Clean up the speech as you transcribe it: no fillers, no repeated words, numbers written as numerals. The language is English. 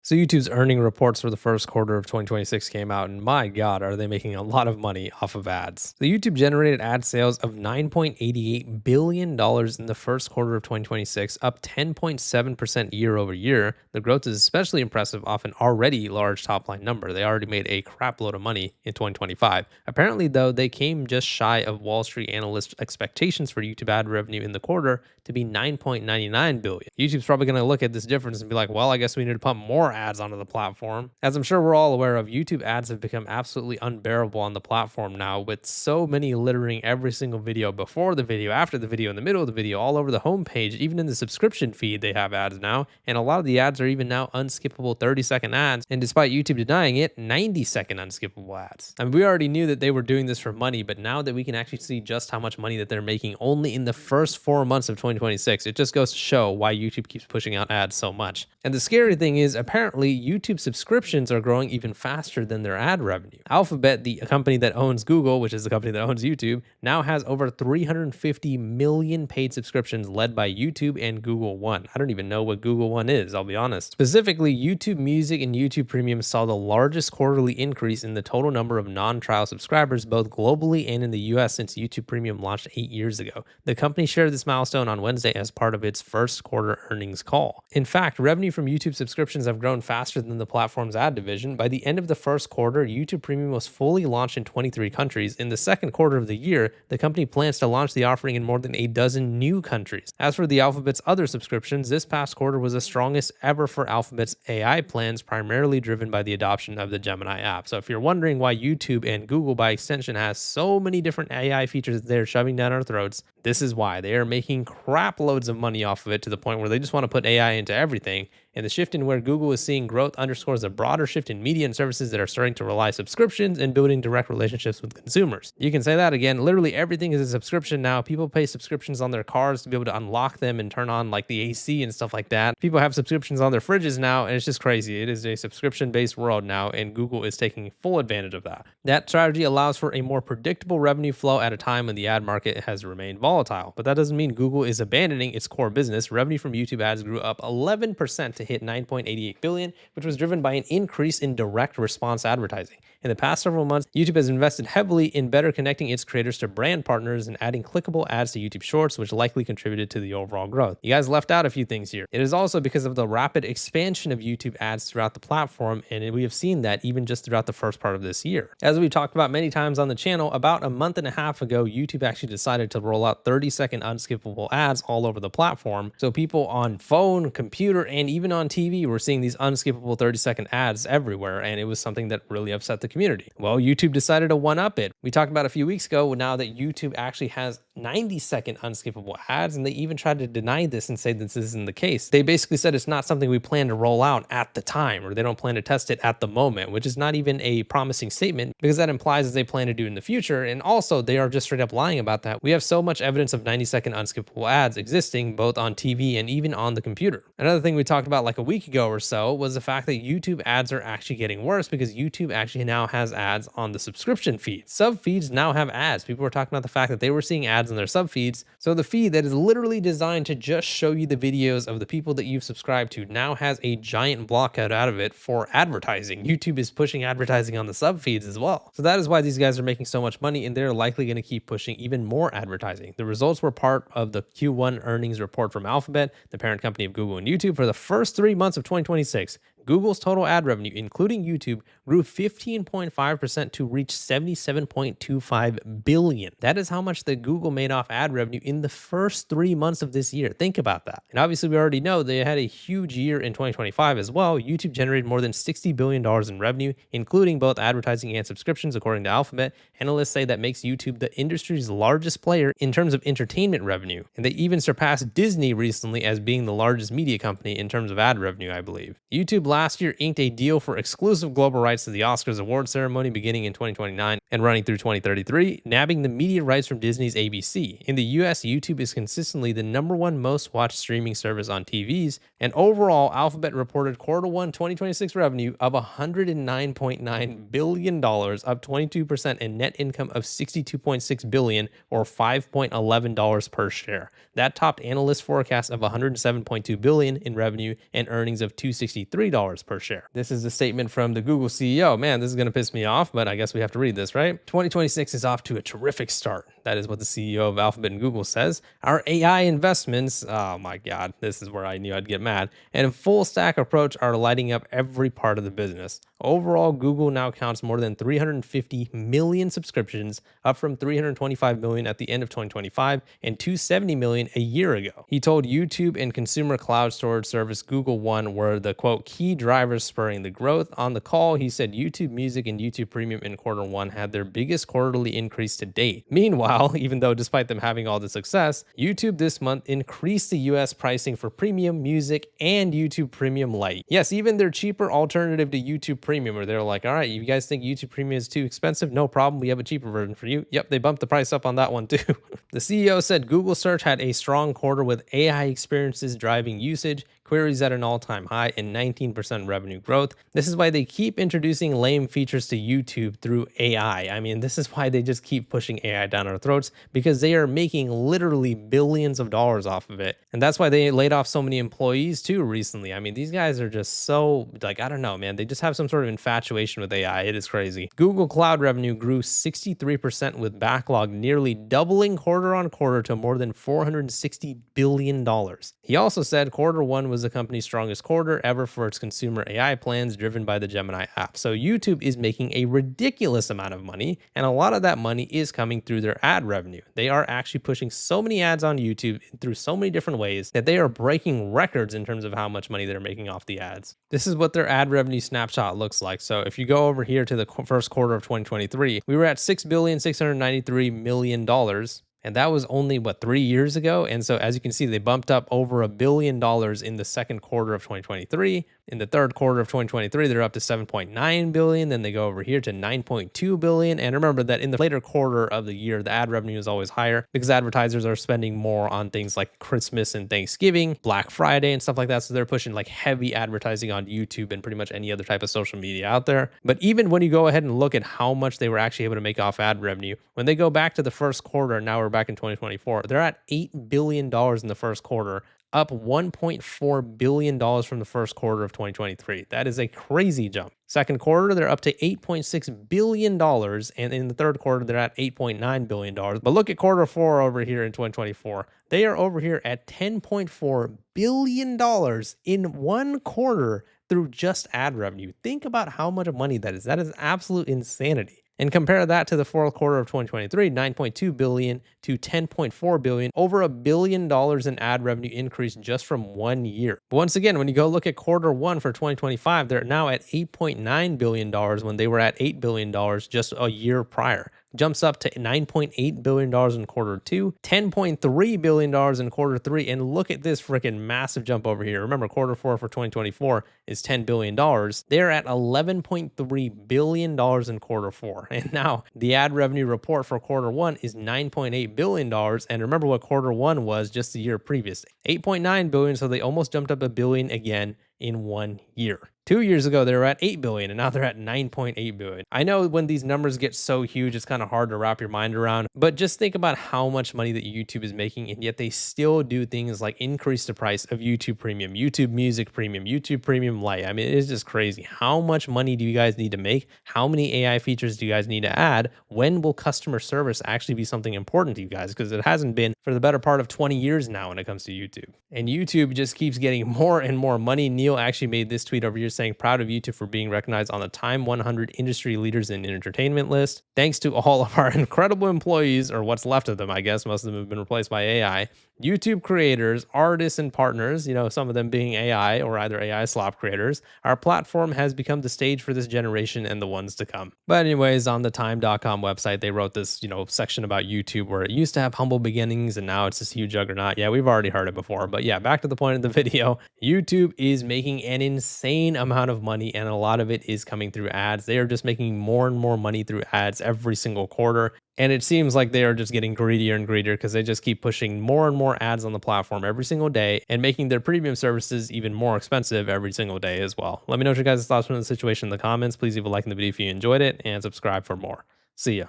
So YouTube's earning reports for the first quarter of 2026 came out, and my God, are they making a lot of money off of ads. So YouTube generated ad sales of $9.88 billion in the first quarter of 2026, up 10.7% year over year. The growth is especially impressive off an already large top line number. They already made a crap load of money in 2025. Apparently, though, they came just shy of Wall Street analyst expectations for YouTube ad revenue in the quarter to be 9.99 billion. YouTube's probably going to look at this difference and be like, well, I guess we need to pump more ads onto the platform. As I'm sure we're all aware of, YouTube ads have become absolutely unbearable on the platform now, with so many littering every single video, before the video, after the video, in the middle of the video, all over the homepage, even in the subscription feed, they have ads now. And a lot of the ads are even now unskippable 30-second ads. And despite YouTube denying it, 90-second unskippable ads. I mean, we already knew that they were doing this for money, but now that we can actually see just how much money that they're making only in the first 4 months of 2026, it just goes to show why YouTube keeps pushing out ads so much. And the scary thing is, apparently, YouTube subscriptions are growing even faster than their ad revenue. Alphabet, the company that owns Google, which is the company that owns YouTube, now has over 350 million paid subscriptions, led by YouTube and Google One. I don't even know what Google One is, I'll be honest. Specifically, YouTube Music and YouTube Premium saw the largest quarterly increase in the total number of non-trial subscribers, both globally and in the US, since YouTube Premium launched 8 years ago. The company shared this milestone on Wednesday as part of its first quarter earnings call. In fact, revenue from YouTube subscriptions have grown faster than the platform's ad division. By the end of the first quarter, YouTube Premium was fully launched in 23 countries. In the second quarter of the year, the company plans to launch the offering in more than a dozen new countries. As for the Alphabet's other subscriptions, this past quarter was the strongest ever for Alphabet's AI plans, primarily driven by the adoption of the Gemini app. So if you're wondering why YouTube and Google by extension has so many different AI features that they're shoving down our throats, this is why. They are making crap loads of money off of it, to the point where they just want to put AI into everything. And the shift in where Google is seeing growth underscores a broader shift in media and services that are starting to rely subscriptions and building direct relationships with consumers. You can say that again. Literally everything is a subscription now. People pay subscriptions on their cars to be able to unlock them and turn on like the AC and stuff like that. People have subscriptions on their fridges now, and it's just crazy. It is a subscription-based world now, and Google is taking full advantage of that. That strategy allows for a more predictable revenue flow at a time when the ad market has remained volatile. But that doesn't mean Google is abandoning its core business. Revenue from YouTube ads grew up 11% to hit 9.88 billion, which was driven by an increase in direct response advertising. In the past several months, YouTube has invested heavily in better connecting its creators to brand partners and adding clickable ads to YouTube Shorts, which likely contributed to the overall growth. You guys left out a few things here. It is also because of the rapid expansion of YouTube ads throughout the platform, and we have seen that even just throughout the first part of this year. As we've talked about many times on the channel, about a month and a half ago, YouTube actually decided to roll out 30-second unskippable ads all over the platform. So people on phone, computer, and even on TV were seeing these unskippable 30-second ads everywhere, and it was something that really upset the community. Well, YouTube decided to one-up it. We talked about a few weeks ago now that YouTube actually has 90-second unskippable ads, and they even tried to deny this and say this isn't the case. They basically said it's not something we plan to roll out at the time, or they don't plan to test it at the moment, which is not even a promising statement, because that implies that they plan to do it in the future. And also, they are just straight up lying about that. We have so much evidence of 90-second unskippable ads existing both on TV and even on the computer. Another thing we talked about like a week ago or so was the fact that YouTube ads are actually getting worse, because YouTube actually now has ads on the subscription feed. Sub feeds now have ads. People were talking about the fact that they were seeing ads on their sub feeds. So the feed that is literally designed to just show you the videos of the people that you've subscribed to now has a giant block out of it for advertising. YouTube is pushing advertising on the sub feeds as well. So that is why these guys are making so much money, and they're likely going to keep pushing even more advertising. The results were part of the Q1 earnings report from Alphabet, the parent company of Google and YouTube. For the first 3 months of 2026, Google's total ad revenue, including YouTube, grew 15.5% to reach $77.25 billion. That is how much that Google made off ad revenue in the first 3 months of this year. Think about that. And obviously, we already know they had a huge year in 2025 as well. YouTube generated more than $60 billion in revenue, including both advertising and subscriptions, according to Alphabet. Analysts say that makes YouTube the industry's largest player in terms of entertainment revenue. And they even surpassed Disney recently as being the largest media company in terms of ad revenue, I believe. YouTube last year inked a deal for exclusive global rights to the Oscars award ceremony beginning in 2029. And running through 2033, nabbing the media rights from Disney's ABC. In the US, YouTube is consistently the #1 most watched streaming service on TVs, and overall, Alphabet reported Q1 2026 revenue of $109.9 billion, up 22%, and net income of $62.6 billion, or $5.11 per share. That topped analyst forecasts of $107.2 billion in revenue and earnings of $263 per share. This is a statement from the Google CEO. Man, this is going to piss me off, but I guess we have to read this, right? 2026 is off to a terrific start. That is what the CEO of Alphabet and Google says. Our AI investments, oh my God, this is where I knew I'd get mad, and a full stack approach are lighting up every part of the business. Overall, Google now counts more than 350 million subscriptions, up from 325 million at the end of 2025 and 270 million a year ago. He told YouTube and consumer cloud storage service Google One were the, quote, key drivers spurring the growth. On the call, he said YouTube Music and YouTube Premium in Q1 had their biggest quarterly increase to date. Meanwhile, even though despite them having all the success, YouTube this month increased the US pricing for Premium, Music, and YouTube Premium Lite. Yes, even their cheaper alternative to YouTube Premium, where they're like, all right, you guys think YouTube Premium is too expensive? No problem, we have a cheaper version for you. Yep, they bumped the price up on that one too. The CEO said Google Search had a strong quarter with AI experiences driving usage, queries at an all-time high, and 19% revenue growth. This is why they keep introducing lame features to YouTube through AI. I mean, this is why they just keep pushing AI down our throats, because they are making literally billions of dollars off of it. And that's why they laid off so many employees too recently. I mean, these guys are just so, like, I don't know, man. They just have some sort of infatuation with AI. It is crazy. Google Cloud revenue grew 63% with backlog nearly doubling quarter on quarter to more than $460 billion. He also said Q1 was the company's strongest quarter ever for its consumer AI plans driven by the Gemini app. So YouTube is making a ridiculous amount of money, and a lot of that money is coming through their ad revenue. They are actually pushing so many ads on YouTube through so many different ways that they are breaking records in terms of how much money they're making off the ads. This is what their ad revenue snapshot looks like. So if you go over here to the first quarter of 2023, we were at $6,693 million. And that was only, what, 3 years ago? And so as you can see, they bumped up over $1 billion in the second quarter of 2023. In the third quarter of 2023, they're up to 7.9 billion. Then they go over here to 9.2 billion. And remember that in the later quarter of the year, the ad revenue is always higher because advertisers are spending more on things like Christmas and Thanksgiving, Black Friday, and stuff like that. So they're pushing like heavy advertising on YouTube and pretty much any other type of social media out there. But even when you go ahead and look at how much they were actually able to make off ad revenue, when they go back to the first quarter, now we're back in 2024, they're at $8 billion in the first quarter, up $1.4 billion from the first quarter of 2023. That is a crazy jump. Second quarter, they're up to $8.6 billion. And in the third quarter, they're at $8.9 billion. But look at quarter four over here in 2024. They are over here at $10.4 billion in one quarter through just ad revenue. Think about how much money that is. That is absolute insanity. And compare that to the fourth quarter of 2023, $9.2 billion to $10.4 billion, over $1 billion in ad revenue increase just from 1 year. But once again, when you go look at quarter one for 2025, they're now at $8.9 billion when they were at $8 billion just a year prior. Jumps up to $9.8 billion in quarter two, $10.3 billion in quarter three, and look at this freaking massive jump over here. Remember, quarter four for 2024 is $10 billion. They're at $11.3 billion in quarter four. And now the ad revenue report for quarter one is $9.8 billion. And remember what quarter one was just the year previous, $8.9 billion. So they almost jumped up $1 billion again in 1 year. 2 years ago, they were at $8 billion, and now they're at $9.8 billion. I know when these numbers get so huge, it's kind of hard to wrap your mind around, but just think about how much money that YouTube is making, and yet they still do things like increase the price of YouTube Premium, YouTube Music Premium, YouTube Premium Lite. I mean, it is just crazy. How much money do you guys need to make? How many AI features do you guys need to add? When will customer service actually be something important to you guys? Because it hasn't been for the better part of 20 years now when it comes to YouTube. And YouTube just keeps getting more and more money. Neil actually made this tweet over here saying, proud of YouTube for being recognized on the Time 100 Industry Leaders in Entertainment list. Thanks to all of our incredible employees, or what's left of them, I guess. Most of them have been replaced by AI. YouTube creators, artists, and partners, some of them being AI or either AI slop creators, our platform has become the stage for this generation and the ones to come. But anyways, on the time.com website, they wrote this, section about YouTube where it used to have humble beginnings and now it's this huge juggernaut. Yeah, we've already heard it before, but yeah, back to the point of the video. YouTube is making an insane amount amount of money, and a lot of it is coming through ads. They are just making more and more money through ads every single quarter. And it seems like they are just getting greedier and greedier because they just keep pushing more and more ads on the platform every single day and making their premium services even more expensive every single day as well. Let me know what your guys' thoughts on the situation in the comments. Please leave a like in the video if you enjoyed it and subscribe for more. See ya.